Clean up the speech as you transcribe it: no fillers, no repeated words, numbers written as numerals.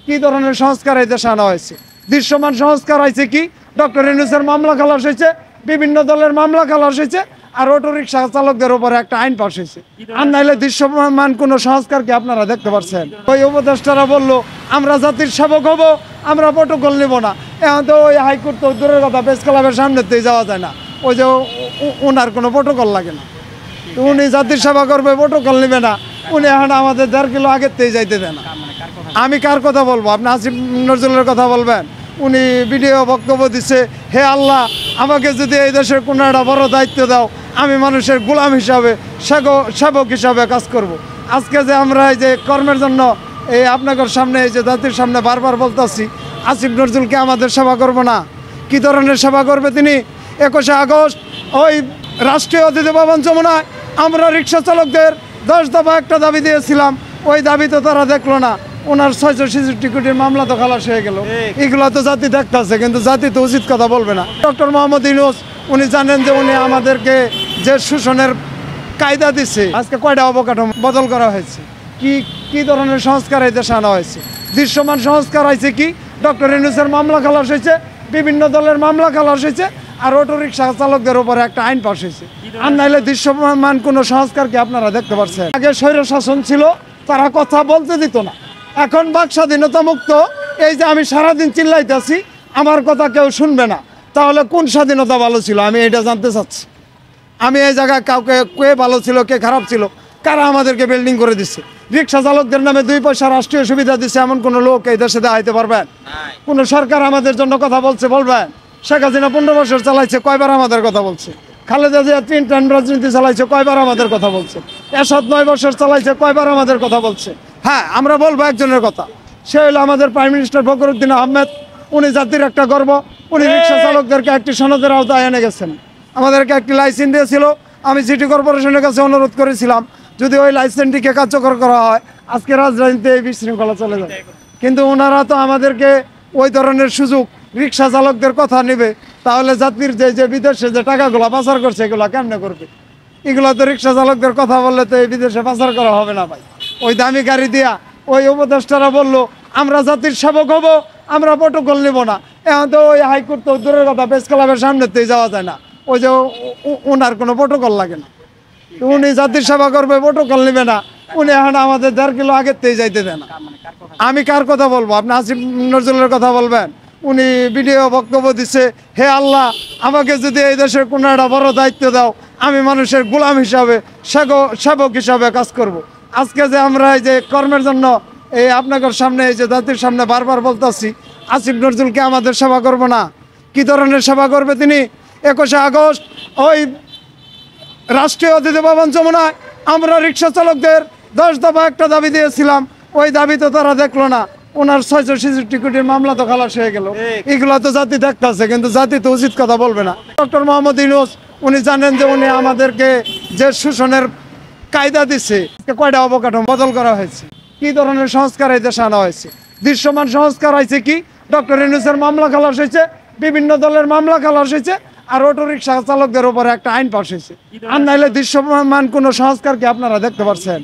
কি ধরনের সংস্কার এই দেশে আনা হয়েছে? দৃশ্যমান সংস্কার হয়েছে কি? ডক্টর ইউনূসের মামলা খালাস হয়েছে, বিভিন্ন দলের মামলা খালাস হয়েছে, আর অটো রিক্সা চালকদের উপরে একটা আইন পাস হয়েছে। আর নাইলে দৃশ্যমান কোনো সংস্কার কি আপনারা দেখতে পাচ্ছেন? ওই উপদেষ্টারা বললো আমরা জাতির সেবক হব, আমরা প্রটোকল নিব না। এখন তো ওই হাইকোর্ট তো দূরের কথা, প্রেস ক্লাবের সামনেতেই যাওয়া যায় না। ওই যে ওনার কোনো প্রটোকল লাগে না, তো উনি জাতির সেবা করবে, প্রটোকল নেবে না। উনি এখন আমাদের 1.5 কিলো আগের থেকে যাইতে দেয় না। আমি কার কথা বলবো? আপনি আসিফ নজরুলের কথা বলবেন? উনি ভিডিও বক্তব্য দিচ্ছে, হে আল্লাহ, আমাকে যদি এই দেশের কোনো একটা বড় দায়িত্ব দাও, আমি মানুষের গোলাম হিসাবে, সেবক হিসাবে কাজ করব। আজকে যে আমরা এই যে কর্মের জন্য এই আপনাদের সামনে, এই যে জাতির সামনে বারবার বলতেছি, আসিফ নজরুলকে আমাদের সেবা করব না? কি ধরনের সেবা করবে তিনি? 21শে আগস্ট ওই রাষ্ট্রীয় অতিথি ভবন যমুনায় আমরা রিক্সা চালকদের 10 দফা একটা দাবি দিয়েছিলাম, ওই দাবি তো তারা দেখলো না। ওনার 666 কোটির মামলা তো খালাস হয়ে গেল। এগুলো তো জাতি দেখতেছে, কিন্তু জাতি তো উচিত কথা বলবে না। ডক্টর মোহাম্মদ ইউনূস উনি জানেন যে উনি আমাদেরকে যে শোষণের কায়দা দিচ্ছে। আজকে কয়টা অবকাঠামো বদল করা হয়েছে? কি ধরনের সংস্কার এই দেশে আনা হয়েছে? দৃশ্যমান সংস্কার হয়েছে কি? ডক্টর ইউনূসের মামলা খালাস হয়েছে, বিভিন্ন দলের মামলা খালাস হয়েছে, আর অটো রিক্সা চালকদের উপরে একটা আইন পাস হয়েছে। আর নাইলে দৃশ্যমান কোনো সংস্কার কি আপনারা দেখতে পাচ্ছেন? আগে স্বৈর শাসন ছিল, তারা কথা বলতে দিত না। এখন বাক স্বাধীনতা মুক্ত। এই যে আমি সারাদিন চিল্লাইতেছি, আমার কথা কেউ শুনবে না, তাহলে কোন স্বাধীনতা ভালো ছিল? আমি এটা জানতে চাচ্ছি। আমি এই জায়গায় কাউকে কে ভালো ছিল, কে খারাপ ছিল, কারা আমাদেরকে বিল্ডিং করে দিচ্ছে? রিক্সা চালকদের নামে 2 পয়সা রাষ্ট্রীয় সুবিধা দিচ্ছে, এমন কোনো লোক এই দেশে দেখাইতে পারবেন? কোনো সরকার আমাদের জন্য কথা বলছে? বলবেন? শেখ হাসিনা 15 বছর চালাইছে, কয়বার আমাদের কথা বলছে? খালেদা জিয়া 3 টাইম রাজনীতি চালাইছে, কয়বার আমাদের কথা বলছে? এরশাদ 9 বছর চালাইছে, কয়বার আমাদের কথা বলছে? হ্যাঁ, আমরা বলবো একজনের কথা, সে হলো আমাদের প্রাইম মিনিস্টার ফখরুদ্দিন আহমেদ। উনি জাতির একটা গর্ব। উনি রিক্সা চালকদেরকে একটি সনদের আওতায় এনে গেছেন, আমাদেরকে একটি লাইসেন্স দিয়েছিল। আমি সিটি কর্পোরেশনের কাছে অনুরোধ করেছিলাম যদি ওই লাইসেন্সটিকে কার্যকর করা হয়, আজকে রাজধানীতে এই বিশৃঙ্খলা চলে যাবে। কিন্তু ওনারা তো আমাদেরকে ওই ধরনের সুযোগ, রিক্সা চালকদের কথা নেবে, তাহলে জাতির যে বিদেশে যে টাকাগুলো পাচার করছে এগুলো কেমনে করবে? এগুলো তো রিক্সা চালকদের কথা বললে তো এই বিদেশে পাচার করা হবে না ভাই। ওই দামি গাড়ি দিয়া ওই উপদেষ্টারা বললো আমরা জাতির সেবক হব, আমরা প্রটোকল নেব না। এখন তো ওই হাইকোর্ট তো দূরের কথা, প্রেস ক্লাবের সামনেতেই যাওয়া যায় না। ওই যে ওনার কোনো প্রটোকল লাগে না, উনি জাতির সেবা করবে, প্রটোকল নেবে না। উনি এখন আমাদের 1.5 কিলো আগের থেকে যাইতে দেয় না। আমি কার কথা বলবো? আপনি আসিফ নজরুলের কথা বলবেন? উনি ভিডিও বক্তব্য দিচ্ছে, হে আল্লাহ, আমাকে যদি এই দেশের কোনো একটা বড় দায়িত্ব দাও, আমি মানুষের গোলাম হিসাবে, সেবক হিসাবে কাজ করব। আজকে যে আমরা এই যে কর্মের জন্য এই আপনাদের সামনে, এই যে জাতির সামনে বারবার বলতেছি, আসিফ নজরুলকে আমাদের সেবা করব না? কি ধরনের সেবা করবে তিনি? 21শে আগস্ট ওই রাষ্ট্রীয় অতিথি ভবন যমুনায় আমরা রিক্সা চালকদের 10 দফা একটা দাবি দিয়েছিলাম, ওই দাবি তো তারা দেখলো না। ওনার 666 কোটির মামলা তো খালাস হয়ে গেল। এগুলো তো জাতি দেখতেছে, কিন্তু জাতি তো উচিত কথা বলবে না। ডক্টর মোহাম্মদ ইউনূস উনি জানেন যে উনি আমাদেরকে যে শোষণের কায়দা দিচ্ছে। কয়টা অবকাঠামো বদল করা হয়েছে? কি ধরনের সংস্কার এই দেশে আনা হয়েছে? দৃশ্যমান সংস্কার হয়েছে কি? ডক্টর ইউনূসের মামলা খালাস হয়েছে, বিভিন্ন দলের মামলা খালাস হয়েছে, আর অটো রিক্সা চালকদের উপরে একটা আইন পাস হয়েছে। আর নাইলে দৃশ্যমান কোনো সংস্কার কি আপনারা দেখতে পাচ্ছেন?